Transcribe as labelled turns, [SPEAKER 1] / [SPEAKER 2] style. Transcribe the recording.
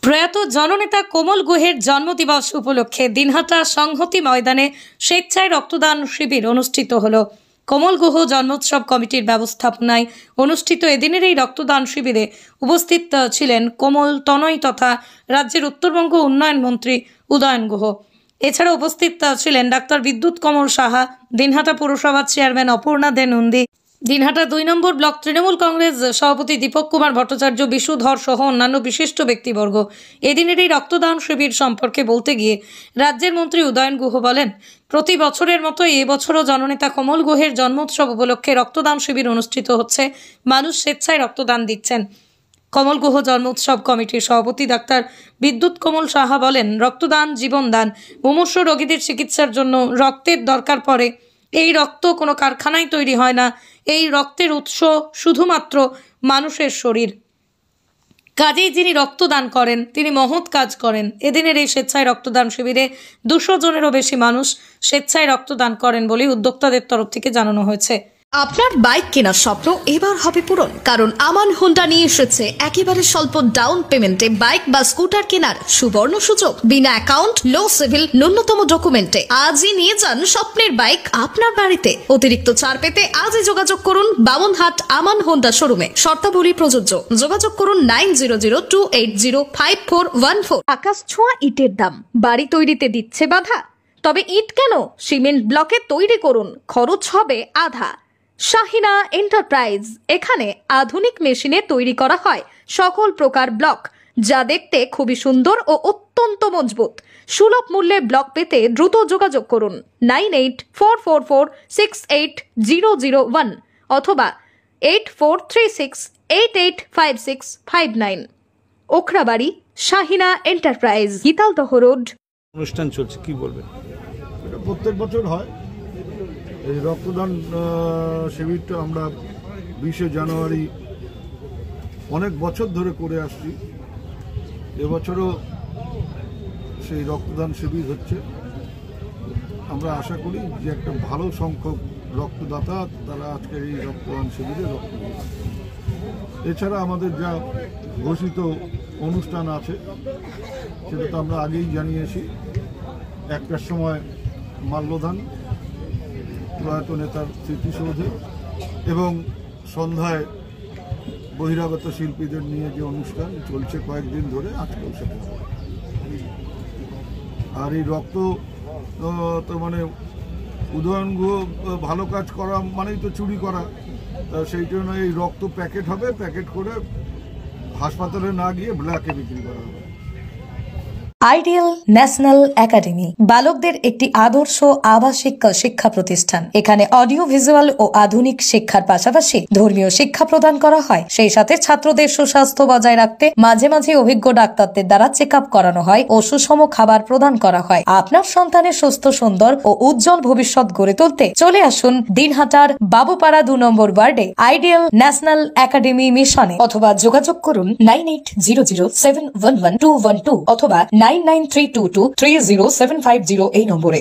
[SPEAKER 1] প্রয়াত জননেতা কোমল গুহের জন্মদিবস উপলক্ষে দিনহাটা সংহতি ময়দানে স্বেচ্ছায় রক্তদান শিবির অনুষ্ঠিত হলো। কোমল গুহ জন্মোৎসব কমিটির ব্যবস্থাপনায় অনুষ্ঠিত এদিনের এই রক্তদান শিবিরে উপস্থিত ছিলেন কোমল তনয় তথা রাজ্যের উত্তরবঙ্গ উন্নয়ন মন্ত্রী উদয়ন গুহ। এছাড়া উপস্থিত ছিলেন ডাক্তার বিদ্যুৎ কমল সাহা, দিনহাটা পৌরসভার চেয়ারম্যান অপর্ণা দে নন্দী, দিনহাটা 2 নম্বর ব্লক তৃণমূল কংগ্রেস সভাপতি দীপক কুমার ভট্টাচার্য, বিশু ধর সহ অন্যান্য বিশিষ্ট ব্যক্তিবর্গ। এদিনের এই রক্তদান শিবির সম্পর্কে বলতে গিয়ে রাজ্যের মন্ত্রী উদয়ন গুহ বলেন, প্রতি বছরের মতো এবছরও জননেতা কোমল গুহের জন্মোৎসব উপলক্ষে রক্তদান শিবির অনুষ্ঠিত হচ্ছে। মানুষ স্বেচ্ছায় রক্তদান দিচ্ছেন। কোমল গুহ জন্মোৎসব কমিটির সভাপতি ডাক্তার বিদ্যুৎ কমল সাহা বলেন, রক্তদান জীবনদান। মুমূর্ষ রোগীদের চিকিৎসার জন্য রক্তের দরকার পড়ে। এই রক্ত কোনো কারখানায় তৈরি হয় না। এই রক্তের উৎস শুধুমাত্র মানুষের শরীর। কাজেই যিনি রক্তদান করেন তিনি মহৎ কাজ করেন। এদিনের এই স্বেচ্ছায় রক্তদান শিবিরে 200 জনেরও বেশি মানুষ স্বেচ্ছায় রক্তদান করেন বলে উদ্যোক্তাদের তরফ থেকে জানানো হয়েছে।
[SPEAKER 2] আপনার বাইক কেনার স্বপ্ন এবার হবে পূরণ, কারণ আমান হোন্ডা নিয়ে এসেছে একেবারে স্বল্প ডাউন পেমেন্টে বাইক বা স্কুটার কেনার সুবর্ণ সুযোগ। বিনা অ্যাকাউন্ট, লো সিভিল, ন্যূনতম ডকুমেন্টে আজই নিয়ে যান স্বপ্নের বাইক আপনার বাড়িতে। অতিরিক্ত ছাড় পেতে আজই যোগাযোগ করুন বামনহাট আমান হোন্ডা শোরুমে। শর্তাবলী প্রযোজ্য। যোগাযোগ করুন 9002805414। আকাশ ছোঁয়া ইটের দাম বাড়ি তৈরিতে দিচ্ছে বাধা? তবে ইট কেন, সিমেন্ট ব্লকে তৈরি করুন, খরচ হবে আধা। শাহিনা এন্টারপ্রাইজ, এখানে আধুনিক মেশিনে তৈরি করা হয় সকল প্রকার ব্লক, যা দেখতে খুবই সুন্দর ও অত্যন্ত মজবুত। সুলভ মূল্যে ব্লক পেতে দ্রুত যোগাযোগ করুন 9844468001 অথবা 8436885659। Okhrabari, Shahina enterprise, Gitaldaha road.
[SPEAKER 3] অনুষ্ঠান চলছে, কি বলবেন?
[SPEAKER 4] এটা প্রত্যেক বছর হয়। এই রক্তদান শিবিরটা আমরা 20শে জানুয়ারি অনেক বছর ধরে করে আসছি। এবছরও সেই রক্তদান শিবির হচ্ছে। আমরা আশা করি যে একটা ভালো সংখ্যক রক্তদাতা তারা আজকের এই রক্তদান শিবিরে রক্ত দেবে। এছাড়া আমাদের যা ঘোষিত অনুষ্ঠান আছে সেটা তো আমরা আগেই জানিয়েছি। 1টার সময় মাল্যদান প্রয়াত নেতার স্মৃতিসৌধে এবং সন্ধ্যায় বহিরাগত শিল্পীদের নিয়ে যে অনুষ্ঠান চলছে কয়েকদিন ধরে, আজকেও সেটা। আর এই রক্ত তো মানে উদয়ন গুহ ভালো কাজ করা মানেই তো চুরি করা। সেই জন্য এই রক্ত প্যাকেট হবে, প্যাকেট করে হাসপাতালে না গিয়ে ব্ল্যাকে বিক্রি করা হবে।
[SPEAKER 1] আইডিয়াল ন্যাশনাল একাডেমি বালকদের একটি আদর্শ আবাসিক শিক্ষা প্রতিষ্ঠান। এখানে অডিও ভিজুয়াল ও আধুনিক শিক্ষার পাশাপাশি ধর্মীয় শিক্ষা প্রদান করা হয়। সেই সাথে ছাত্রদের সুস্বাস্থ্য বজায় রাখতে মাঝে মাঝে অভিজ্ঞ ডাক্তারদের দ্বারা চেক আপ করানো হয় ও সুষম খাবার প্রদান করা হয়। আপনার সন্তানের সুস্থ, সুন্দর ও উজ্জ্বল ভবিষ্যৎ গড়ে তুলতে চলে আসুন দিনহাটার বাবুপাড়া 2 নম্বর ওয়ার্ডে আইডিয়াল ন্যাশনাল একাডেমি মিশনে, অথবা যোগাযোগ করুন 9800711212 অথবা 9932230750 এই নম্বরে।